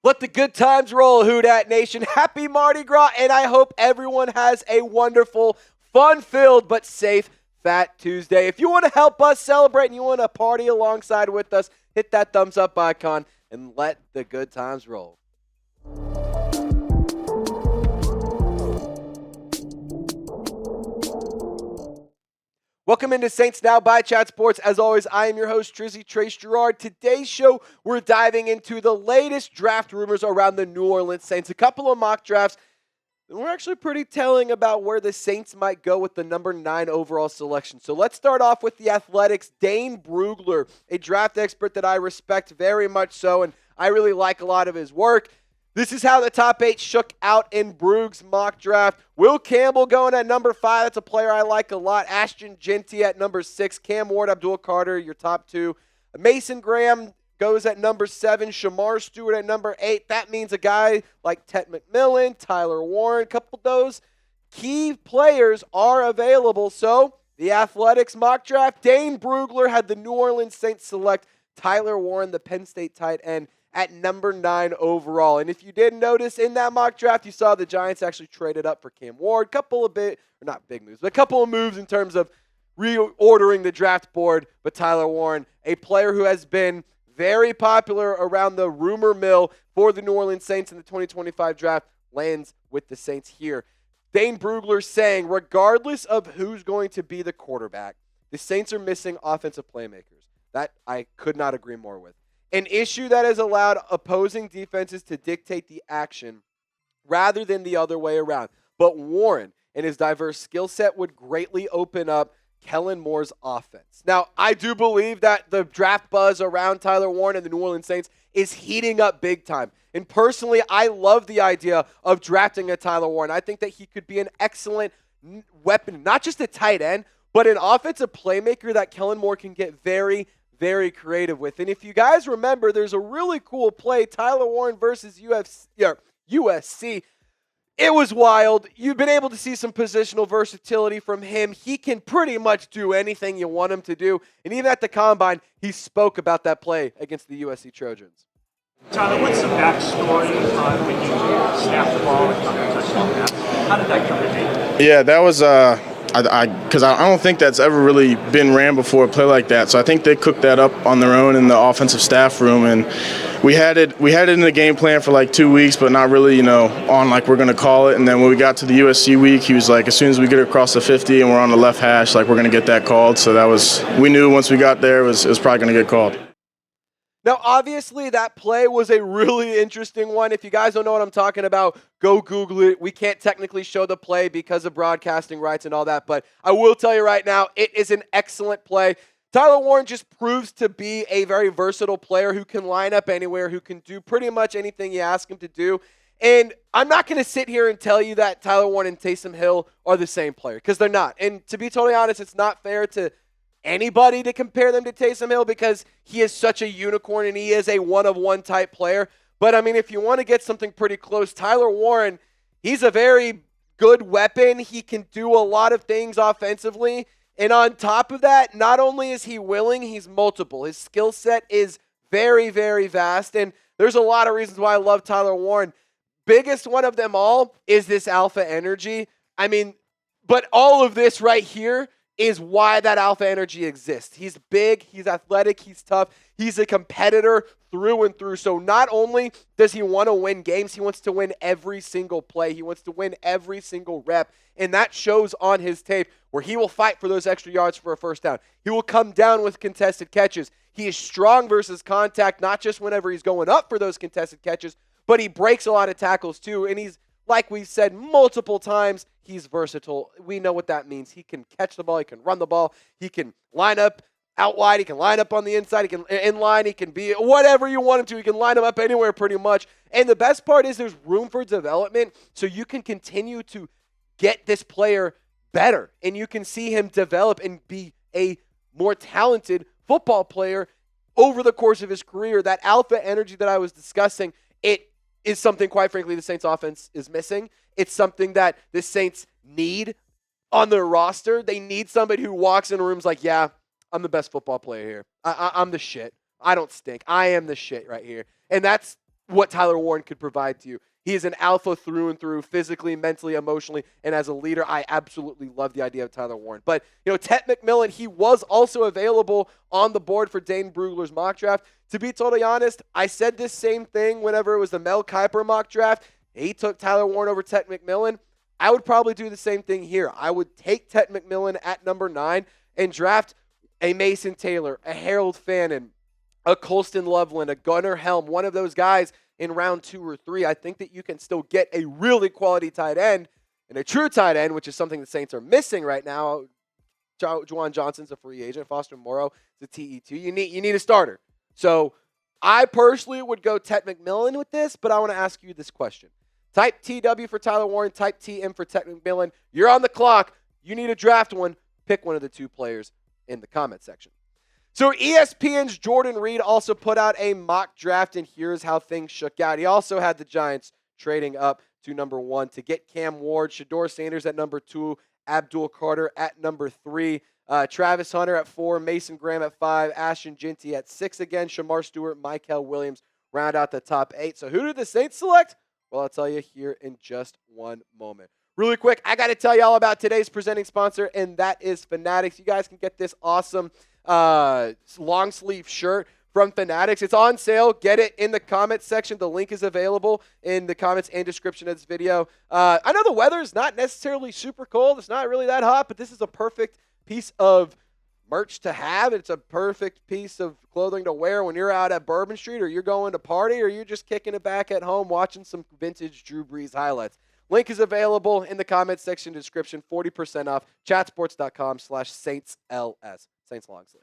Let the good times roll, Houdat Nation. Happy Mardi Gras, and I hope everyone has a wonderful, fun-filled, but safe Fat Tuesday. If you want to help us celebrate and you want to party alongside with us, hit that thumbs up icon and let the good times roll. Welcome into Saints Now by Chat Sports. As always, I am your host, Trace Girouard. Today's show, we're diving into the latest draft rumors around the New Orleans Saints. A couple of mock drafts, and we're actually pretty telling about where the Saints might go with the number 9 overall selection. So let's start off with the Athletics' Dane Brugler, a draft expert that I respect very much so, and I really like a lot of his work. This is how the top 8 shook out in Brug's mock draft. Will Campbell going at number 5. That's a player I like a lot. Ashton Jeanty at number 6. Cam Ward, Abdul Carter, your top 2. Mason Graham goes at number 7. Shamar Stewart at number 8. That means a guy like Ted McMillan, Tyler Warren, a couple of those key players are available. So the Athletics mock draft, Dane Brugler had the New Orleans Saints select Tyler Warren, the Penn State tight end, at number 9 overall. And if you didn't notice in that mock draft, you saw the Giants actually traded up for Cam Ward. Couple of not big moves, but a couple of moves in terms of reordering the draft board. But Tyler Warren, a player who has been very popular around the rumor mill for the New Orleans Saints in the 2025 draft, lands with the Saints here. Dane Brugler saying, regardless of who's going to be the quarterback, the Saints are missing offensive playmakers. That I could not agree more with. An issue that has allowed opposing defenses to dictate the action rather than the other way around. But Warren and his diverse skill set would greatly open up Kellen Moore's offense. Now, I do believe that the draft buzz around Tyler Warren and the New Orleans Saints is heating up big time. And personally, I love the idea of drafting a Tyler Warren. I think that he could be an excellent weapon, not just a tight end, but an offensive playmaker that Kellen Moore can get very creative with. And if you guys remember, there's a really cool play, Tyler Warren versus USC. It was wild. You've been able to see some positional versatility from him. He can pretty much do anything you want him to do. And even at the Combine, he spoke about that play against the USC Trojans. Tyler, what's the backstory on when you snapped the ball and got the touchdown pass? How did that come to be? Yeah, that was because I don't think that's ever really been ran before, a play like that. So I think they cooked that up on their own in the offensive staff room, and we had it in the game plan for like 2 weeks, but not really, on like we're going to call it. And then when we got to the USC week, he was like, as soon as we get across the 50 and we're on the left hash, like we're going to get that called. So we knew once we got there, it was probably going to get called. Now, obviously, that play was a really interesting one. If you guys don't know what I'm talking about, go Google it. We can't technically show the play because of broadcasting rights and all that, but I will tell you right now, it is an excellent play. Tyler Warren just proves to be a very versatile player who can line up anywhere, who can do pretty much anything you ask him to do. And I'm not going to sit here and tell you that Tyler Warren and Taysom Hill are the same player, because they're not. And to be totally honest, it's not fair to anybody to compare them to Taysom Hill because he is such a unicorn and he is a one-of-one type player. But, I mean, if you want to get something pretty close, Tyler Warren, he's a very good weapon. He can do a lot of things offensively. And on top of that, not only is he willing, he's multiple. His skill set is very vast. And there's a lot of reasons why I love Tyler Warren. Biggest one of them all is this alpha energy. I mean, but all of this right here is why that alpha energy exists. He's big, he's athletic, he's tough, he's a competitor through and through. So not only does he want to win games, he wants to win every single play. He wants to win every single rep. And that shows on his tape where he will fight for those extra yards for a first down. He will come down with contested catches. He is strong versus contact, not just whenever he's going up for those contested catches, but he breaks a lot of tackles too. And he's, like we've said multiple times, he's versatile. We know what that means. He can catch the ball. He can run the ball. He can line up out wide. He can line up on the inside. He can in line. He can be whatever you want him to. He can line him up anywhere pretty much. And the best part is there's room for development, so you can continue to get this player better. And you can see him develop and be a more talented football player over the course of his career. That alpha energy that I was discussing, it is something, quite frankly, the Saints offense is missing. It's something that the Saints need on their roster. They need somebody who walks in rooms like, yeah, I'm the best football player here. I'm the shit. I don't stink. I am the shit right here. And that's what Tyler Warren could provide to you. He is an alpha through and through, physically, mentally, emotionally, and as a leader, I absolutely love the idea of Tyler Warren. But, Tet McMillan, he was also available on the board for Dane Brugler's mock draft. To be totally honest, I said this same thing whenever it was the Mel Kiper mock draft. He took Tyler Warren over Tet McMillan. I would probably do the same thing here. I would take Tet McMillan at number 9 and draft a Mason Taylor, a Harold Fannin, a Colston Loveland, a Gunnar Helm, one of those guys in round 2 or 3. I think that you can still get a really quality tight end and a true tight end, which is something the Saints are missing right now. Juwan Johnson's a free agent. Foster Moreau is a TE2. You need a starter. So I personally would go Tet McMillan with this, but I want to ask you this question. Type TW for Tyler Warren, type TM for Tet McMillan. You're on the clock. You need to draft one. Pick one of the two players in the comment section. So ESPN's Jordan Reid also put out a mock draft, and here's how things shook out. He also had the Giants trading up to number 1 to get Cam Ward, Shedeur Sanders at number 2, Abdul Carter at number 3, Travis Hunter at 4, Mason Graham at 5, Ashton Jinty at 6 again, Shamar Stewart, Mykel Williams round out the top 8. So who did the Saints select? Well, I'll tell you here in just one moment. Really quick, I got to tell you all about today's presenting sponsor, and that is Fanatics. You guys can get this awesome long sleeve shirt from Fanatics. It's on sale. Get it in the comments section. The link is available in the comments and description of this video. I know the weather is not necessarily super cold. It's not really that hot, but this is a perfect piece of merch to have. It's a perfect piece of clothing to wear when you're out at Bourbon Street, or you're going to party, or you're just kicking it back at home watching some vintage Drew Brees highlights. Link is available in the comments section description. 40% off. Chatsports.com/SaintsLS. Saints long sleeve.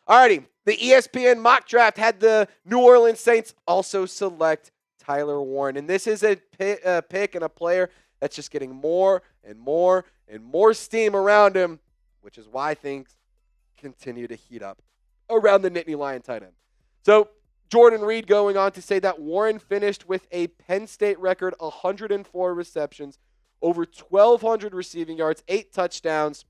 Alrighty, the ESPN mock draft had the New Orleans Saints also select Tyler Warren. And this is a pick and a player that's just getting more and more and more steam around him, which is why things continue to heat up around the Nittany Lion tight end. So Jordan Reid going on to say that Warren finished with a Penn State record 104 receptions, over 1,200 receiving yards, 8 touchdowns.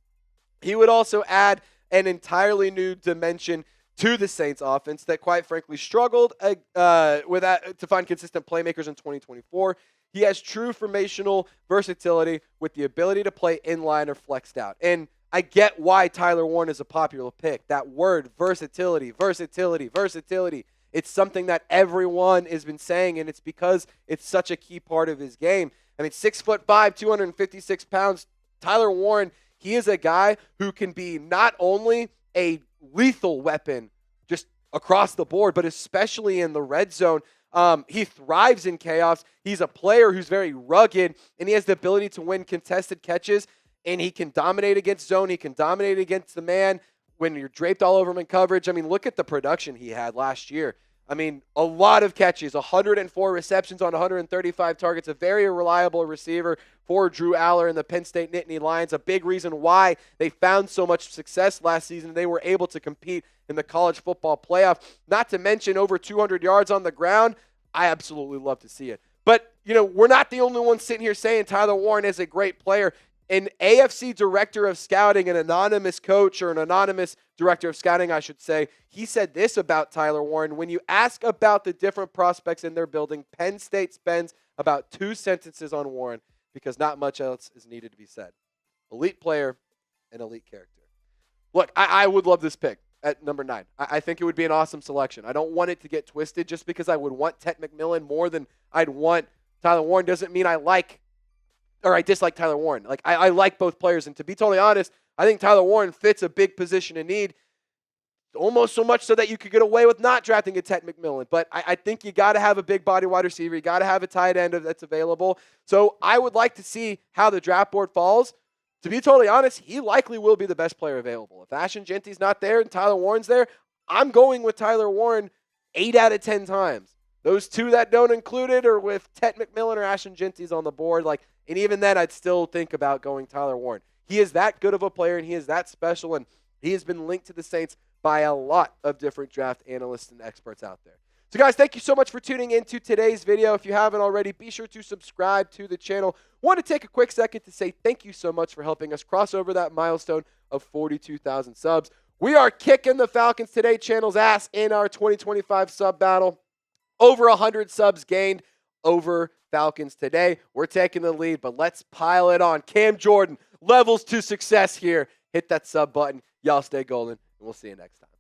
He would also add an entirely new dimension to the Saints offense that quite frankly struggled to find consistent playmakers in 2024. He has true formational versatility with the ability to play inline or flexed out. And I get why Tyler Warren is a popular pick. That word, versatility, versatility, versatility. It's something that everyone has been saying, and it's because it's such a key part of his game. I mean, 6'5", 256 pounds, Tyler Warren, he is a guy who can be not only a lethal weapon just across the board, but especially in the red zone. He thrives in chaos. He's a player who's very rugged, and he has the ability to win contested catches, and he can dominate against zone. He can dominate against the man when you're draped all over him in coverage. I mean, look at the production he had last year. I mean, a lot of catches, 104 receptions on 135 targets, a very reliable receiver for Drew Aller and the Penn State Nittany Lions. A big reason why they found so much success last season. They were able to compete in the college football playoff. Not to mention over 200 yards on the ground. I absolutely love to see it. But, we're not the only ones sitting here saying Tyler Warren is a great player. An AFC director of scouting, an anonymous coach or an anonymous director of scouting, I should say, he said this about Tyler Warren. When you ask about the different prospects in their building, Penn State spends about 2 sentences on Warren because not much else is needed to be said. Elite player and elite character. Look, I would love this pick at number 9. I think it would be an awesome selection. I don't want it to get twisted. Just because I would want Tet McMillan more than I'd want Tyler Warren doesn't mean I dislike Tyler Warren. I like both players, and to be totally honest, I think Tyler Warren fits a big position in need, almost so much so that you could get away with not drafting a Tet McMillan. But I think you got to have a big body wide receiver. You got to have a tight end that's available. So I would like to see how the draft board falls. To be totally honest, he likely will be the best player available. If Ashton Jinty's not there and Tyler Warren's there, I'm going with Tyler Warren 8 out of 10 times. Those 2 that don't include it are with Tet McMillan or Ashton Jinty's on the board. And even then, I'd still think about going Tyler Warren. He is that good of a player, and he is that special, and he has been linked to the Saints by a lot of different draft analysts and experts out there. So, guys, thank you so much for tuning into today's video. If you haven't already, be sure to subscribe to the channel. Want to take a quick second to say thank you so much for helping us cross over that milestone of 42,000 subs. We are kicking the Falcons Today channel's ass in our 2025 sub battle. Over 100 subs gained over Falcons today. We're taking the lead, but let's pile it on. Cam Jordan, levels to success here. Hit that sub button. Y'all stay golden, and we'll see you next time.